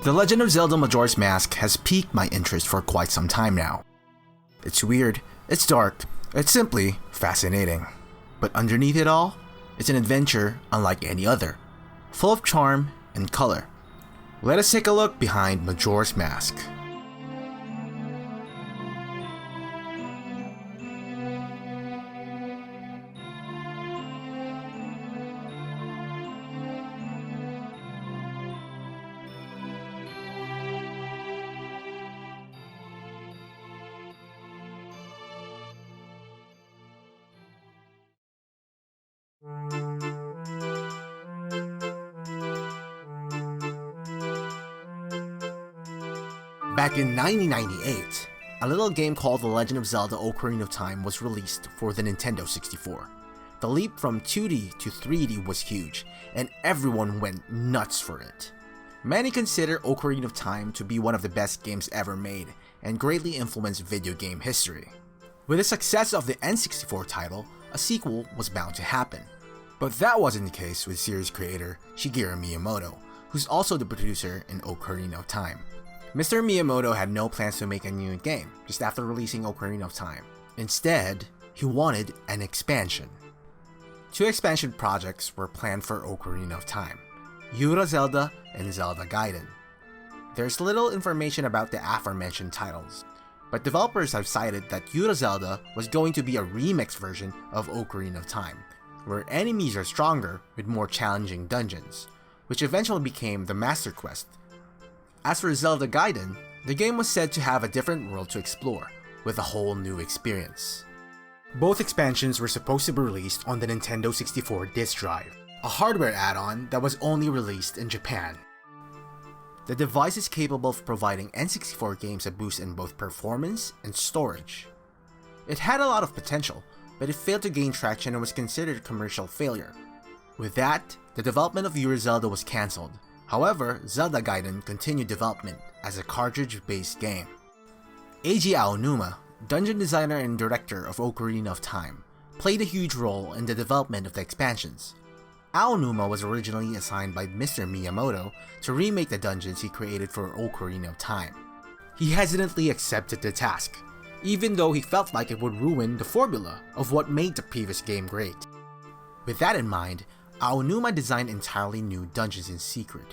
The Legend of Zelda Majora's Mask has piqued my interest for quite some time now. It's weird, it's dark, it's simply fascinating. But underneath it all, it's an adventure unlike any other, full of charm and color. Let us take a look behind Majora's Mask. Back in 1998, a little game called The Legend of Zelda Ocarina of Time was released for the Nintendo 64. The leap from 2D to 3D was huge, and everyone went nuts for it. Many consider Ocarina of Time to be one of the best games ever made, and greatly influenced video game history. With the success of the N64 title, a sequel was bound to happen. But that wasn't the case with series creator Shigeru Miyamoto, who's also the producer in Ocarina of Time. Mr. Miyamoto had no plans to make a new game just after releasing Ocarina of Time. Instead, he wanted an expansion. Two expansion projects were planned for Ocarina of Time, Yura Zelda and Zelda Gaiden. There's little information about the aforementioned titles, but developers have cited that Yura Zelda was going to be a remix version of Ocarina of Time, where enemies are stronger with more challenging dungeons, which eventually became the Master Quest. As for Zelda Gaiden, the game was said to have a different world to explore, with a whole new experience. Both expansions were supposed to be released on the Nintendo 64 disk drive, a hardware add-on that was only released in Japan. The device is capable of providing N64 games a boost in both performance and storage. It had a lot of potential, but it failed to gain traction and was considered a commercial failure. With that, the development of Yura Zelda was cancelled. However, Zelda Gaiden continued development as a cartridge-based game. Eiji Aonuma, dungeon designer and director of Ocarina of Time, played a huge role in the development of the expansions. Aonuma was originally assigned by Mr. Miyamoto to remake the dungeons he created for Ocarina of Time. He hesitantly accepted the task, even though he felt like it would ruin the formula of what made the previous game great. With that in mind, Aonuma designed entirely new dungeons in secret.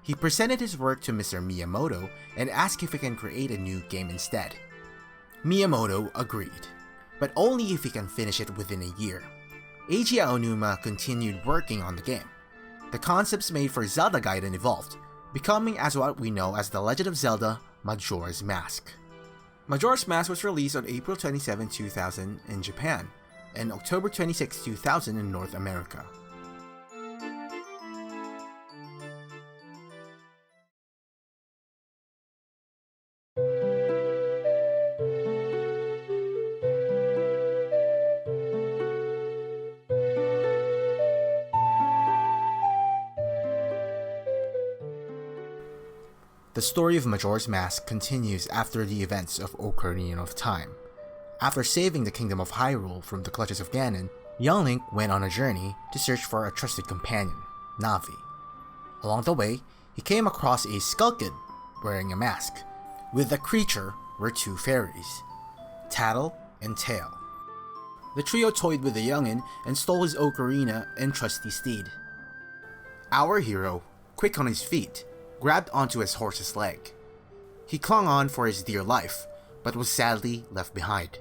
He presented his work to Mr. Miyamoto and asked if he can create a new game instead. Miyamoto agreed, but only if he can finish it within a year. Eiji Aonuma continued working on the game. The concepts made for Zelda Gaiden evolved, becoming as what we know as The Legend of Zelda Majora's Mask. Majora's Mask was released on April 27, 2000 in Japan, and October 26, 2000 in North America. The story of Majora's Mask continues after the events of Ocarina of Time. After saving the Kingdom of Hyrule from the clutches of Ganon, young Link went on a journey to search for a trusted companion, Navi. Along the way, he came across a Skull Kid wearing a mask. With the creature were two fairies, Tattle and Tail. The trio toyed with the youngin and stole his ocarina and trusty steed. Our hero, quick on his feet, grabbed onto his horse's leg. He clung on for his dear life, but was sadly left behind.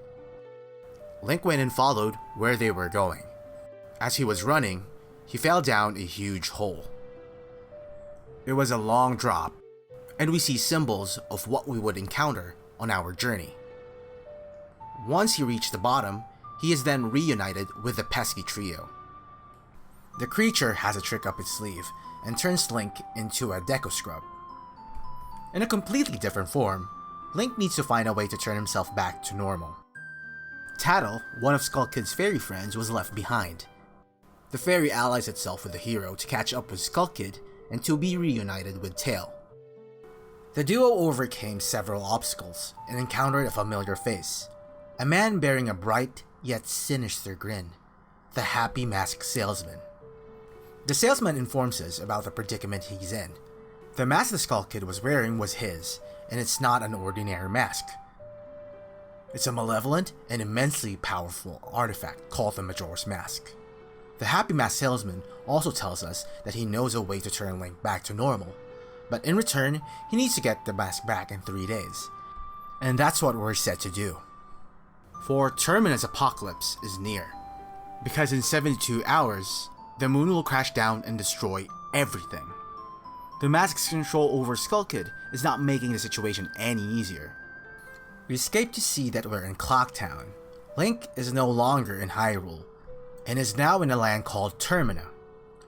Link went and followed where they were going. As he was running, he fell down a huge hole. It was a long drop, and we see symbols of what we would encounter on our journey. Once he reached the bottom, he is then reunited with the pesky trio. The creature has a trick up its sleeve and turns Link into a Deku Scrub. In a completely different form, Link needs to find a way to turn himself back to normal. Tattle, one of Skull Kid's fairy friends, was left behind. The fairy allies itself with the hero to catch up with Skull Kid and to be reunited with Tail. The duo overcame several obstacles and encountered a familiar face, a man bearing a bright yet sinister grin, the Happy Mask Salesman. The salesman informs us about the predicament he's in. The mask the Skull Kid was wearing was his, and it's not an ordinary mask. It's a malevolent and immensely powerful artifact called the Majora's Mask. The Happy Mask salesman also tells us that he knows a way to turn Link back to normal, but in return, he needs to get the mask back in 3 days. And that's what we're set to do. For Termina's apocalypse is near, because in 72 hours, the moon will crash down and destroy everything. The mask's control over Skull Kid is not making the situation any easier. We escape to see that we're in Clock Town. Link is no longer in Hyrule, and is now in a land called Termina.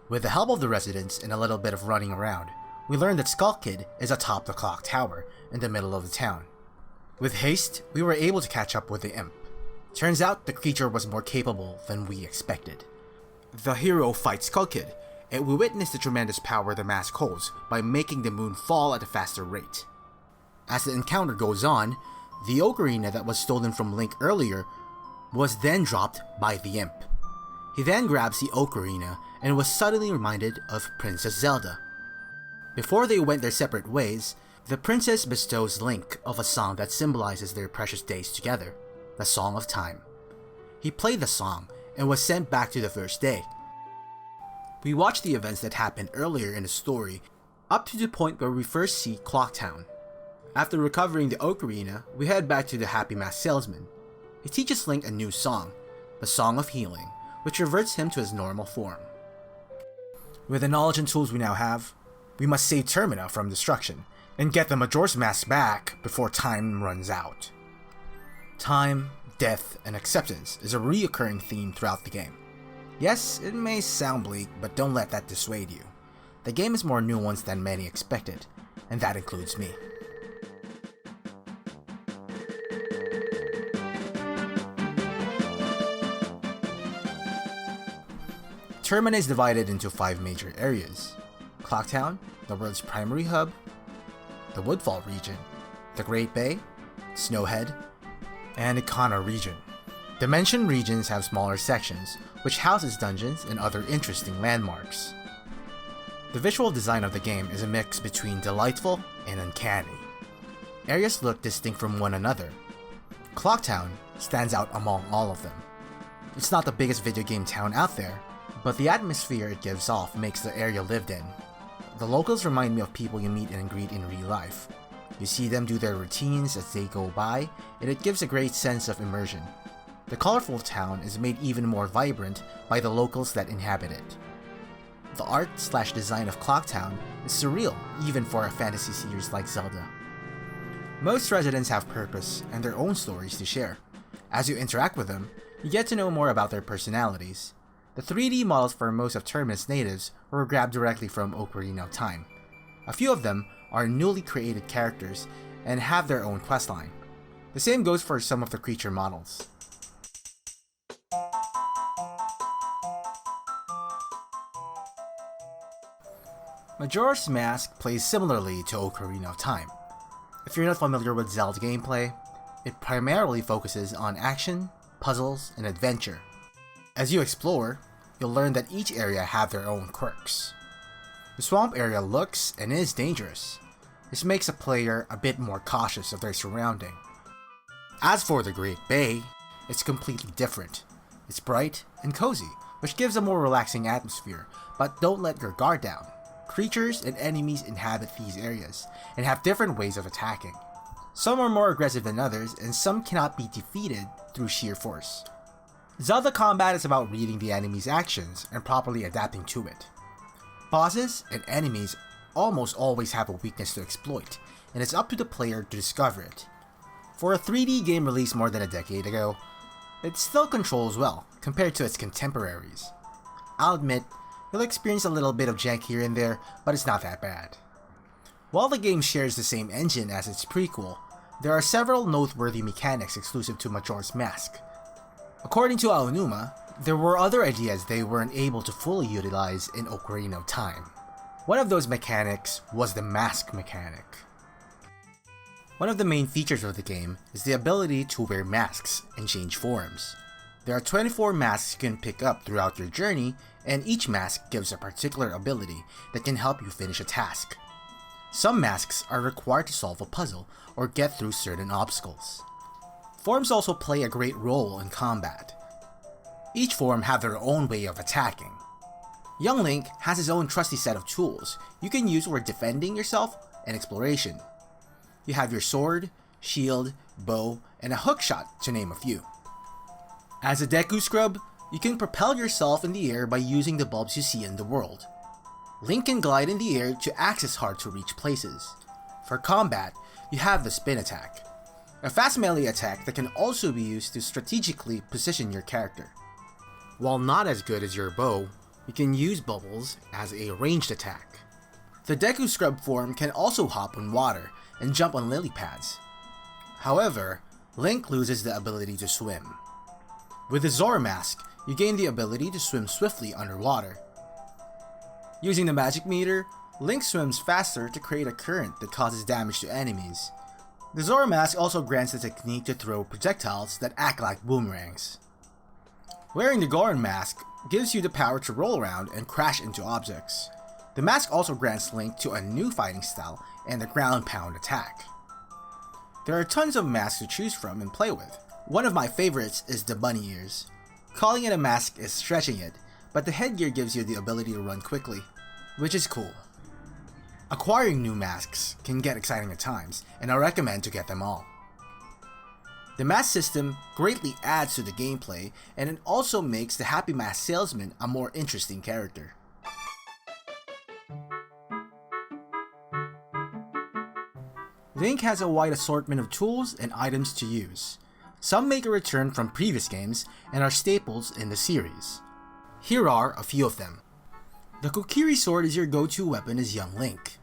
With the help of the residents and a little bit of running around, we learn that Skull Kid is atop the clock tower in the middle of the town. With haste, we were able to catch up with the imp. Turns out the creature was more capable than we expected. The hero fights Skull Kid, and we witness the tremendous power the mask holds by making the moon fall at a faster rate. As the encounter goes on, the ocarina that was stolen from Link earlier was then dropped by the imp. He then grabs the ocarina and was suddenly reminded of Princess Zelda. Before they went their separate ways, the princess bestows Link of a song that symbolizes their precious days together, the Song of Time. He played the song and was sent back to the first day. We watch the events that happened earlier in the story up to the point where we first see Clock Town. After recovering the ocarina, we head back to the Happy Mask salesman. He teaches Link a new song, the Song of Healing, which reverts him to his normal form. With the knowledge and tools we now have, we must save Termina from destruction and get the Majora's Mask back before time runs out. Time, death, and acceptance is a recurring theme throughout the game. Yes, it may sound bleak, but don't let that dissuade you. The game is more nuanced than many expected, and that includes me. Termina is divided into 5 major areas: Clocktown, the world's primary hub, the Woodfall region, the Great Bay, Snowhead, and Ikana region. The mentioned regions have smaller sections, which houses dungeons and other interesting landmarks. The visual design of the game is a mix between delightful and uncanny. Areas look distinct from one another. Clocktown stands out among all of them. It's not the biggest video game town out there, but the atmosphere it gives off makes the area lived in. The locals remind me of people you meet and greet in real life. You see them do their routines as they go by, and it gives a great sense of immersion. The colorful town is made even more vibrant by the locals that inhabit it. The art/design of Clocktown is surreal even for a fantasy series like Zelda. Most residents have purpose and their own stories to share. As you interact with them, you get to know more about their personalities. The 3D models for most of Termina's natives were grabbed directly from Ocarina of Time. A few of them are newly created characters and have their own questline. The same goes for some of the creature models. Majora's Mask plays similarly to Ocarina of Time. If you're not familiar with Zelda gameplay, it primarily focuses on action, puzzles, and adventure. As you explore, you'll learn that each area have their own quirks. The swamp area looks and is dangerous. This makes a player a bit more cautious of their surrounding. As for the Great Bay, it's completely different. It's bright and cozy, which gives a more relaxing atmosphere, but don't let your guard down. Creatures and enemies inhabit these areas and have different ways of attacking. Some are more aggressive than others, and some cannot be defeated through sheer force. Zelda combat is about reading the enemy's actions and properly adapting to it. Bosses and enemies almost always have a weakness to exploit, and it's up to the player to discover it. For a 3D game released more than a decade ago, it still controls well compared to its contemporaries. I'll admit, you'll experience a little bit of jank here and there, but it's not that bad. While the game shares the same engine as its prequel, there are several noteworthy mechanics exclusive to Majora's Mask. According to Aonuma, there were other ideas they weren't able to fully utilize in Ocarina of Time. One of those mechanics was the mask mechanic. One of the main features of the game is the ability to wear masks and change forms. There are 24 masks you can pick up throughout your journey, and each mask gives a particular ability that can help you finish a task. Some masks are required to solve a puzzle or get through certain obstacles. Forms also play a great role in combat. Each form have their own way of attacking. Young Link has his own trusty set of tools you can use for defending yourself and exploration. You have your sword, shield, bow, and a hookshot to name a few. As a Deku Scrub, you can propel yourself in the air by using the bulbs you see in the world. Link can glide in the air to access hard to reach places. For combat, you have the spin attack, a fast melee attack that can also be used to strategically position your character. While not as good as your bow, you can use bubbles as a ranged attack. The Deku Scrub form can also hop on water and jump on lily pads. However, Link loses the ability to swim. With the Zora mask, you gain the ability to swim swiftly underwater. Using the magic meter, Link swims faster to create a current that causes damage to enemies. The Zora mask also grants the technique to throw projectiles that act like boomerangs. Wearing the Goron mask gives you the power to roll around and crash into objects. The mask also grants Link to a new fighting style and the ground pound attack. There are tons of masks to choose from and play with. One of my favorites is the bunny ears. Calling it a mask is stretching it, but the headgear gives you the ability to run quickly, which is cool. Acquiring new masks can get exciting at times, and I recommend to get them all. The mask system greatly adds to the gameplay, and it also makes the Happy Mask Salesman a more interesting character. Link has a wide assortment of tools and items to use. Some make a return from previous games and are staples in the series. Here are a few of them. The Kokiri sword is your go-to weapon as young Link.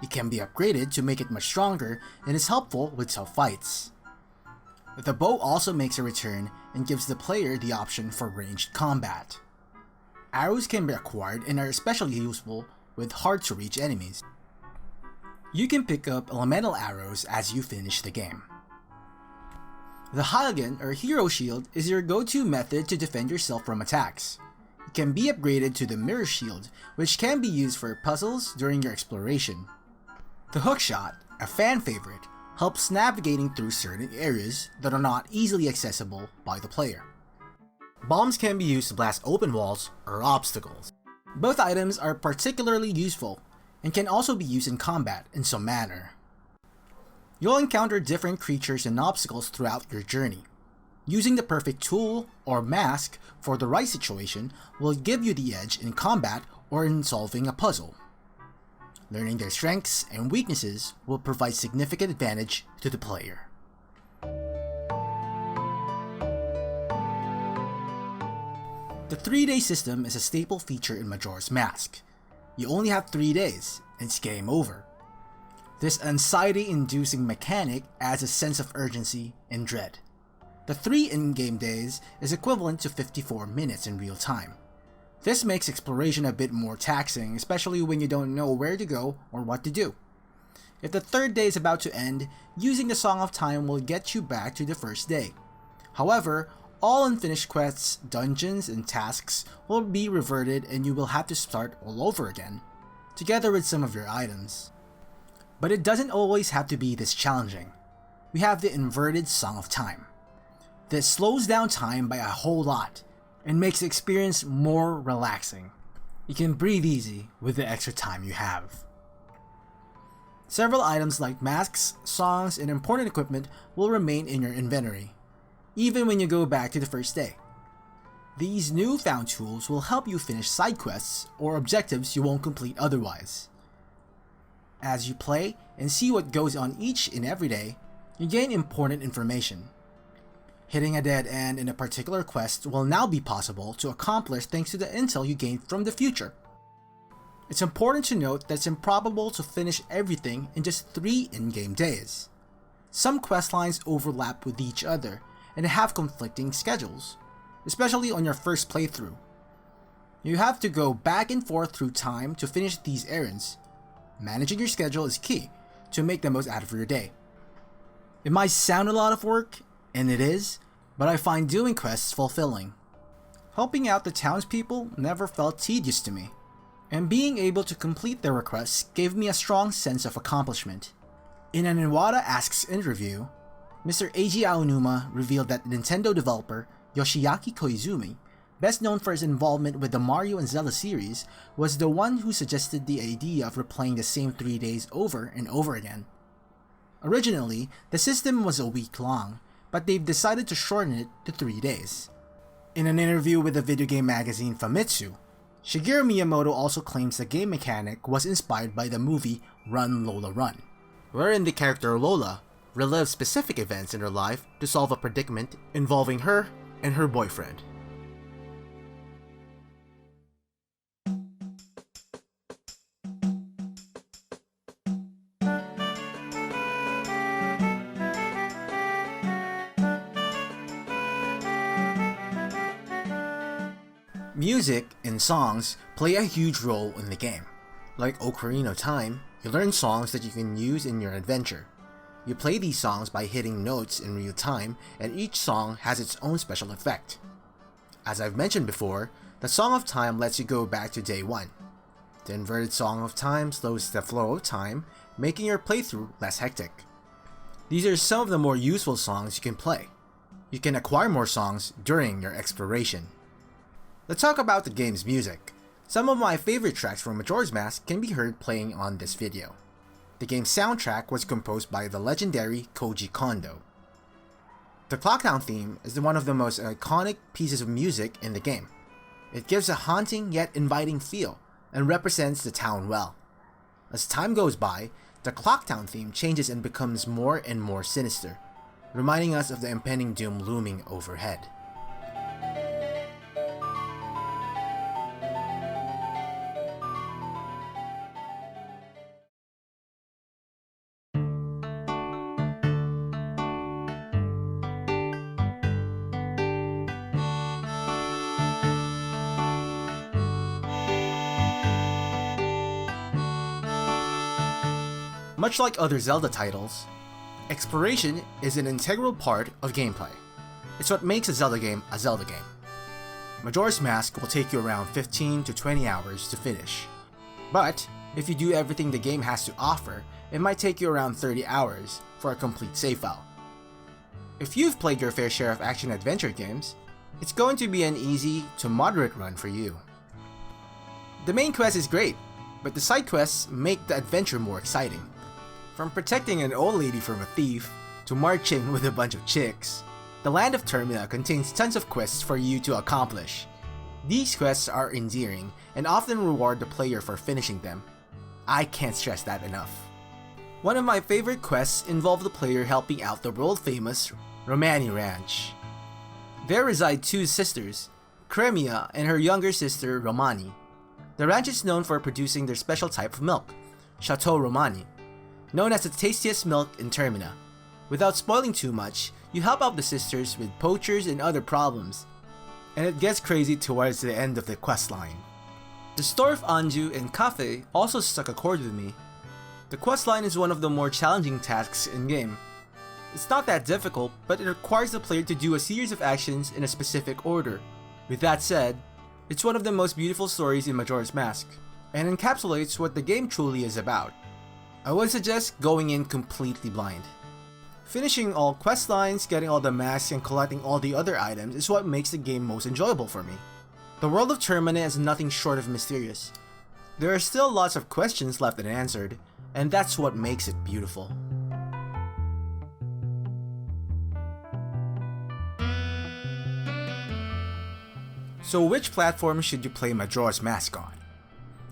It can be upgraded to make it much stronger and is helpful with tough fights. The bow also makes a return and gives the player the option for ranged combat. Arrows can be acquired and are especially useful with hard-to-reach enemies. You can pick up elemental arrows as you finish the game. The Hylian or Hero Shield is your go-to method to defend yourself from attacks. It can be upgraded to the Mirror Shield, which can be used for puzzles during your exploration. The Hookshot, a fan favorite, helps navigating through certain areas that are not easily accessible by the player. Bombs can be used to blast open walls or obstacles. Both items are particularly useful and can also be used in combat in some manner. You'll encounter different creatures and obstacles throughout your journey. Using the perfect tool or mask for the right situation will give you the edge in combat or in solving a puzzle. Learning their strengths and weaknesses will provide significant advantage to the player. The 3-day system is a staple feature in Majora's Mask. You only have 3 days, and it's game over. This anxiety-inducing mechanic adds a sense of urgency and dread. The 3 in-game days is equivalent to 54 minutes in real time. This makes exploration a bit more taxing, especially when you don't know where to go or what to do. If the 3rd day is about to end, using the Song of Time will get you back to the 1st day. However, all unfinished quests, dungeons, and tasks will be reverted and you will have to start all over again, together with some of your items. But it doesn't always have to be this challenging. We have the inverted Song of Time. This slows down time by a whole lot and makes the experience more relaxing. You can breathe easy with the extra time you have. Several items like masks, songs, and important equipment will remain in your inventory, even when you go back to the 1st day. These newfound tools will help you finish side quests or objectives you won't complete otherwise. As you play and see what goes on each and every day, you gain important information. Hitting a dead end in a particular quest will now be possible to accomplish thanks to the intel you gained from the future. It's important to note that it's improbable to finish everything in just 3 in-game days. Some quest lines overlap with each other and have conflicting schedules, especially on your first playthrough. You have to go back and forth through time to finish these errands. Managing your schedule is key to make the most out of your day. It might sound a lot of work, and it is, but I find doing quests fulfilling. Helping out the townspeople never felt tedious to me. and being able to complete their requests gave me a strong sense of accomplishment. In an Iwata Asks interview, Mr. Eiji Aonuma revealed that Nintendo developer Yoshiaki Koizumi, best known for his involvement with the Mario and Zelda series, was the one who suggested the idea of replaying the same 3 days over and over again. Originally, the system was a week long, but they've decided to shorten it to 3 days. In an interview with the video game magazine Famitsu, Shigeru Miyamoto also claims the game mechanic was inspired by the movie Run Lola Run, wherein the character Lola relives specific events in her life to solve a predicament involving her and her boyfriend. Music and songs play a huge role in the game. Like Ocarina of Time, you learn songs that you can use in your adventure. You play these songs by hitting notes in real time, and each song has its own special effect. As I've mentioned before, the Song of Time lets you go back to day 1. The inverted Song of Time slows the flow of time, making your playthrough less hectic. These are some of the more useful songs you can play. You can acquire more songs during your exploration. Let's talk about the game's music. Some of my favorite tracks from Majora's Mask can be heard playing on this video. The game's soundtrack was composed by the legendary Koji Kondo. The Clocktown theme is one of the most iconic pieces of music in the game. It gives a haunting yet inviting feel and represents the town well. As time goes by, the Clocktown theme changes and becomes more and more sinister, reminding us of the impending doom looming overhead. Much like other Zelda titles, exploration is an integral part of gameplay. It's what makes a Zelda game. Majora's Mask will take you around 15 to 20 hours to finish. But if you do everything the game has to offer, it might take you around 30 hours for a complete save file. If you've played your fair share of action-adventure games, it's going to be an easy to moderate run for you. The main quest is great, but the side quests make the adventure more exciting. From protecting an old lady from a thief, to marching with a bunch of chicks, the Land of Termina contains tons of quests for you to accomplish. These quests are endearing and often reward the player for finishing them. I can't stress that enough. One of my favorite quests involved the player helping out the world-famous Romani Ranch. There reside 2 sisters, Cremia and her younger sister Romani. The ranch is known for producing their special type of milk, Chateau Romani, known as the tastiest milk in Termina. Without spoiling too much, you help out the sisters with poachers and other problems, and it gets crazy towards the end of the questline. The Store of Anju and Cafe also struck a chord with me. The questline is one of the more challenging tasks in-game. It's not that difficult, but it requires the player to do a series of actions in a specific order. With that said, it's one of the most beautiful stories in Majora's Mask, and encapsulates what the game truly is about. I would suggest going in completely blind. Finishing all quest lines, getting all the masks, and collecting all the other items is what makes the game most enjoyable for me. The world of Termina is nothing short of mysterious. There are still lots of questions left unanswered, and that's what makes it beautiful. So which platform should you play Majora's Mask on?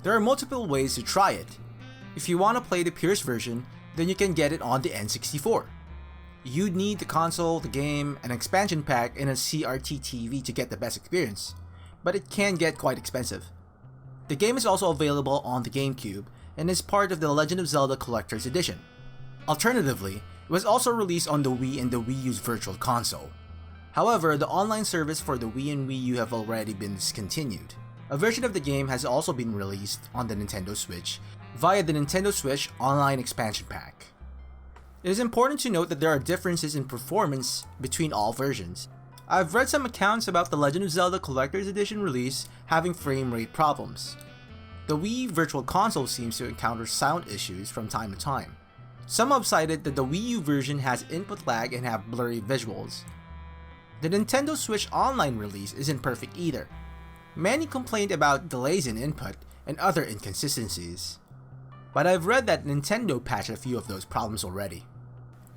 There are multiple ways to try it. If you want to play the Pierce version, then you can get it on the N64. You'd need the console, the game, an expansion pack, and a CRT TV to get the best experience, but it can get quite expensive. The game is also available on the GameCube and is part of the Legend of Zelda Collector's Edition. Alternatively, it was also released on the Wii and the Wii U's Virtual Console. However, the online service for the Wii and Wii U have already been discontinued. A version of the game has also been released on the Nintendo Switch via the Nintendo Switch Online Expansion Pack. It is important to note that there are differences in performance between all versions. I've read some accounts about the Legend of Zelda Collector's Edition release having frame rate problems. The Wii Virtual Console seems to encounter sound issues from time to time. Some have cited that the Wii U version has input lag and have blurry visuals. The Nintendo Switch Online release isn't perfect either. Many complained about delays in input and other inconsistencies. But I've read that Nintendo patched a few of those problems already.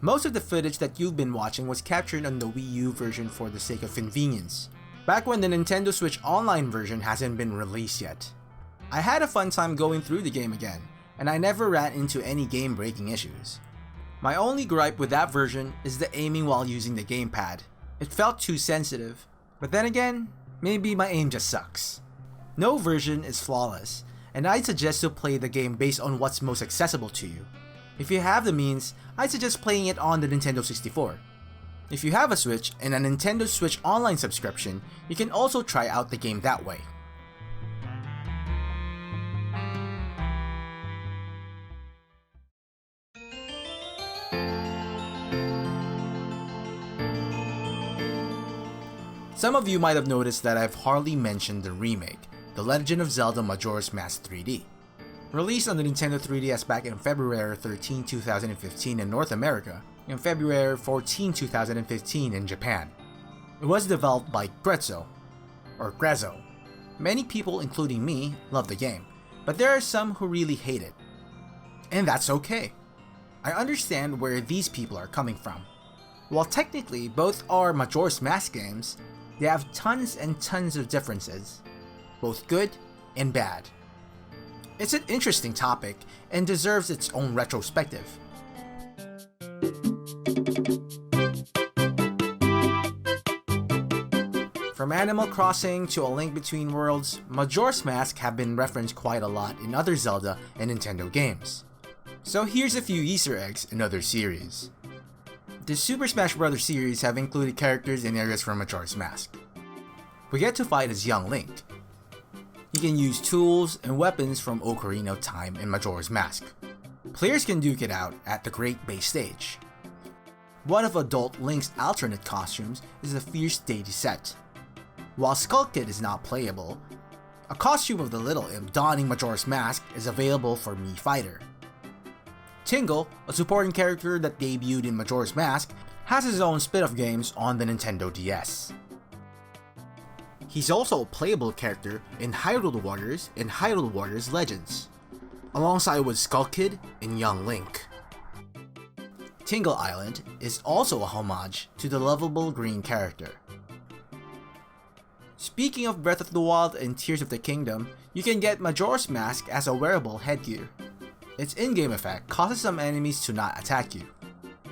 Most of the footage that you've been watching was captured on the Wii U version for the sake of convenience, back when the Nintendo Switch Online version hasn't been released yet. I had a fun time going through the game again, and I never ran into any game-breaking issues. My only gripe with that version is the aiming while using the gamepad. It felt too sensitive, but then again, maybe my aim just sucks. No version is flawless, and I'd suggest to play the game based on what's most accessible to you. If you have the means, I'd suggest playing it on the Nintendo 64. If you have a Switch and a Nintendo Switch Online subscription, you can also try out the game that way. Some of you might have noticed that I've hardly mentioned the remake, The Legend of Zelda Majora's Mask 3D. Released on the Nintendo 3DS back in February 13, 2015 in North America, and February 14, 2015 in Japan. It was developed by Grezzo. Many people, including me, love the game, but there are some who really hate it. And that's okay. I understand where these people are coming from. While technically both are Majora's Mask games, they have tons and tons of differences, both good and bad. It's an interesting topic and deserves its own retrospective. From Animal Crossing to A Link Between Worlds, Majora's Mask have been referenced quite a lot in other Zelda and Nintendo games. So here's a few Easter eggs in other series. The Super Smash Bros. Series have included characters and areas from Majora's Mask. We get to fight as young Link. He can use tools and weapons from Ocarina of Time and Majora's Mask. Players can duke it out at the Great Bay Stage. One of adult Link's alternate costumes is the Fierce Deity set. While Skull Kid is not playable, a costume of the Little Imp donning Majora's Mask is available for Mii Fighter. Tingle, a supporting character that debuted in Majora's Mask, has his own spin-off games on the Nintendo DS. He's also a playable character in Hyrule Warriors and Hyrule Warriors Legends, alongside with Skull Kid and Young Link. Tingle Island is also a homage to the lovable green character. Speaking of Breath of the Wild and Tears of the Kingdom, you can get Majora's Mask as a wearable headgear. Its in-game effect causes some enemies to not attack you.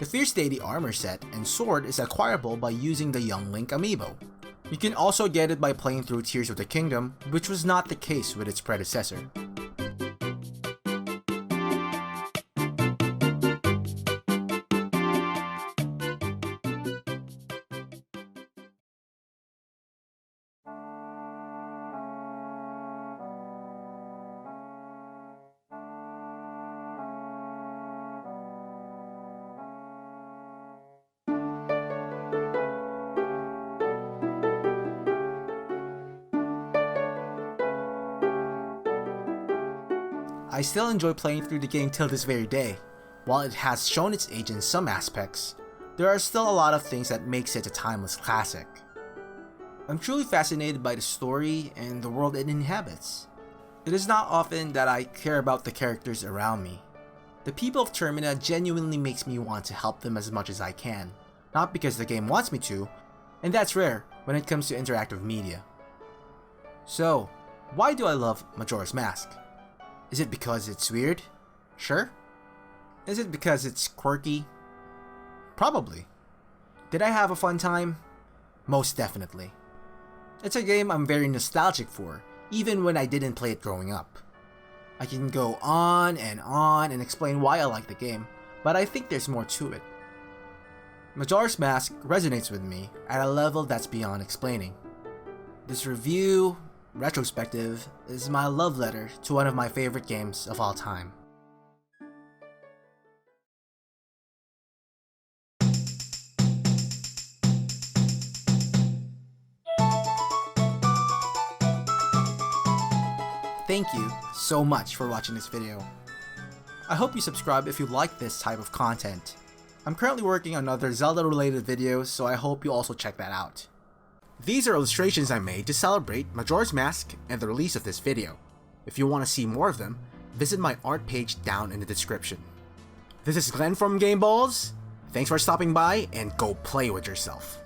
The Fierce Deity armor set and sword is acquirable by using the Young Link amiibo. You can also get it by playing through Tears of the Kingdom, which was not the case with its predecessor. I still enjoy playing through the game till this very day. While it has shown its age in some aspects, there are still a lot of things that makes it a timeless classic. I'm truly fascinated by the story and the world it inhabits. It is not often that I care about the characters around me. The people of Termina genuinely makes me want to help them as much as I can, not because the game wants me to, and that's rare when it comes to interactive media. So, why do I love Majora's Mask? Is it because it's weird? Sure. Is it because it's quirky? Probably. Did I have a fun time? Most definitely. It's a game I'm very nostalgic for, even when I didn't play it growing up. I can go on and explain why I like the game, but I think there's more to it. Majora's Mask resonates with me at a level that's beyond explaining. This review, retrospective, is my love letter to one of my favorite games of all time. thank you so much for watching this video. I hope you subscribe if you like this type of content. I'm currently working on other Zelda related videos, so I hope you also check that out. These are illustrations I made to celebrate Majora's Mask and the release of this video. If you want to see more of them, visit my art page down in the description. This is Glenn from Ballz. Thanks for stopping by, and go play with yourself.